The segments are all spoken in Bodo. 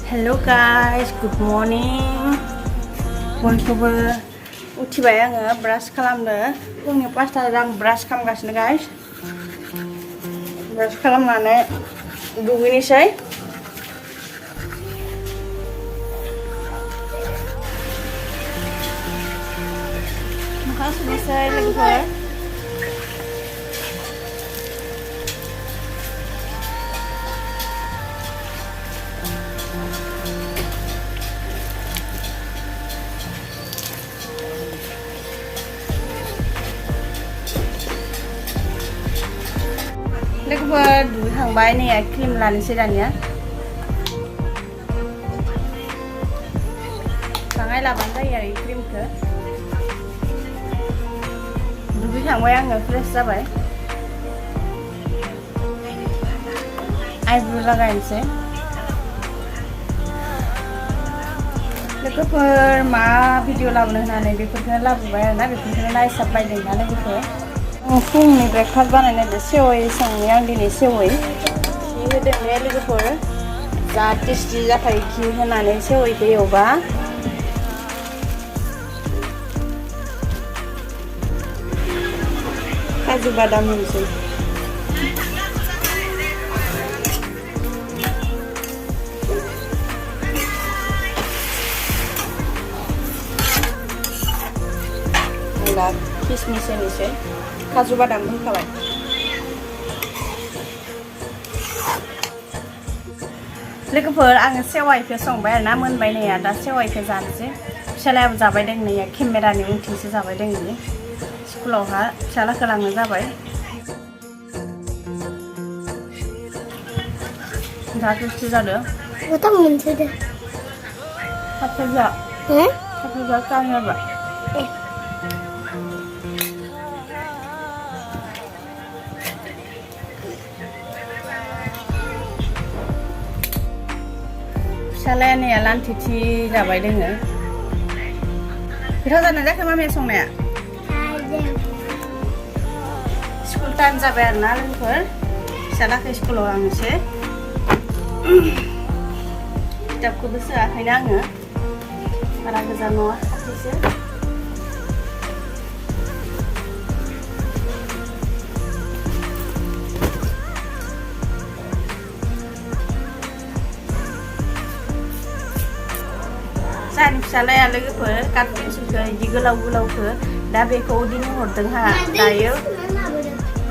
Hello guys, good morning. बयखौबो उथिबाय आङो ब्रास खालामनो फुंनि 5:00 आं ब्रास खालामगासिनो guys. ब्रास खालामनानै दुगैनोसै. मोखां सुनोसै लोगोफोर. लोगोफोर दुगैखांबाय नै क्रिम लानोसै दानिया बाङाय लाबानो जायो आरो क्रिमखौ दुगैखांबाय आङो फ्रेश जाबाय आइब्र' लागायनोसै लोगोफोर मा भिडिअ लाबोनो होननानै बेफोरखौनो लाबोबाय आरोना बेफोरखौनो नायसाबबायदों ना लोगोफोर फुंनि ब्रेकफास्ट बानायनायदो सेवै संनि आं दिनै सेवै खि होदों ने लोगोफोर जा टेस्टि जाखायो खि होनानै सेवैखौ एवबा काजु बादाम होनोसै किसमिस होनोसै काजु बादाम होखाबाय लोगोफोर आङो सेवाइखौ संबाय आरोना मोनबाय नै दा सेवाइखौ जानोसै फिसालायाबो जाबाय दं नै केमेरानि उनथिंसो जाबाय दं नै स्कुलावहा फिसालाखौ लांनो जाबाय जाथोसो जादों गथां मोनसे दे थाबजा कामेरा फिसालाया नै लान्थिथि जाबाय दोङो गोथाव जादों जाखो मामिया संनाया स्कुल टाइम जाबाय आरोना लोगोफोर फिसालाखौ स्कुलाव लांनोसै किताबखौबो सोआखैनो आङो बारा गोजान नङा खाथिसो जानि फिसालाया लोगोफोर काट पेन्सिलखौ बिदि गोलाव गोलावखौ दा बेखौ दिनै हरदोंहा दायो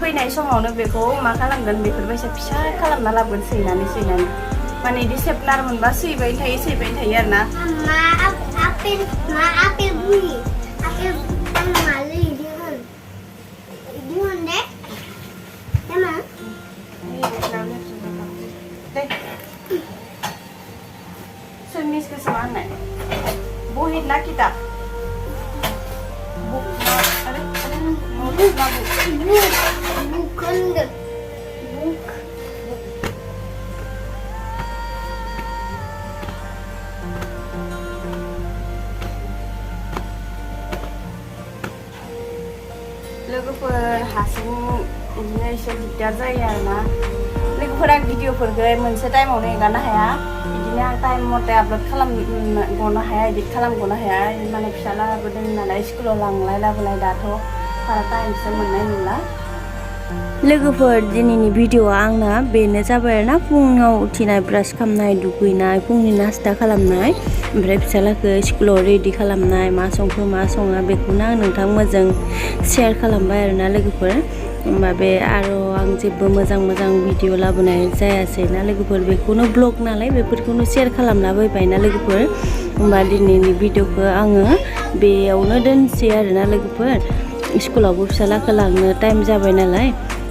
फैनाय समावनो बेखौ मा खालामगोन बेफोरबायसा फिसा खालामना लाबोगोन सैनानै माने बिदि सेपनार मोनबा सैबाय थायो आरोना Buhit na kita. Buk na, ada buk na buk. Bukan deh. Buk. लोगोफोर हारसिं बिदिनो एसे दिगदार जायो आरोना लोगोफोरा भिडिअफोरखौ मोनसे टाइमावनो एगारनो हाया बिदिनो आं टाइम मथे आपल'ड खालामगनो हाया एडिट खालामगनो हाया माने फिसालाबो दं नालाय स्कुलाव लांलाय लाबोलाय दाथ' बारा टाइमसो मोननाय नंला लोगोफोर दिनैनि भिडिअआ आंना बेनो जाबाय आरोना फुङाव उथिनाय ब्रास खालामनाय दुगैनाय फुंनि नास्ता खालामनाय ओमफ्राय फिसालाखौ स्कुलाव रेडि खालामनाय मा संखो मा सङा बेखौनो आं नोंथांमोनजों शेयार खालामबाय आरोना लोगोफोर होमबा बे आरो आं जेबो मोजां भिडिअ लाबोनाय जायासै ना लोगोफोर बेखौनो ब्लग नालाय बेफोरखौनो शेयार खालामलाबायबाय ना लोगोफोर होमबा दिनैनि भिडिअखौ आङो बेयावनो दोनसै आरोना लोगोफोर स्कुलावबो फिसालाखौ लांनो टाइम जाबाय नालाय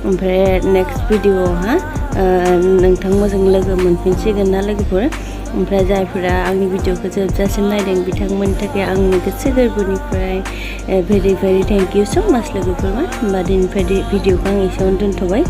ओमफ्राय नेक्स्ट भिडिअआवहा नोंथांमोनजों लोगो मोनफिनसिगोन ना लोगोफोर ओमफ्राय जायफोरा आंनि भिडिअखौ जोबजासिम नायदों बिथांमोननि थाखाय आंनि गोसो गोरबोनिफ्राय भेरि थेंक इउ स' माच लोगोफोर होमबा दिनैनिफ्राय भिडिअखौ आं एसेयावनो दोनथ'बाय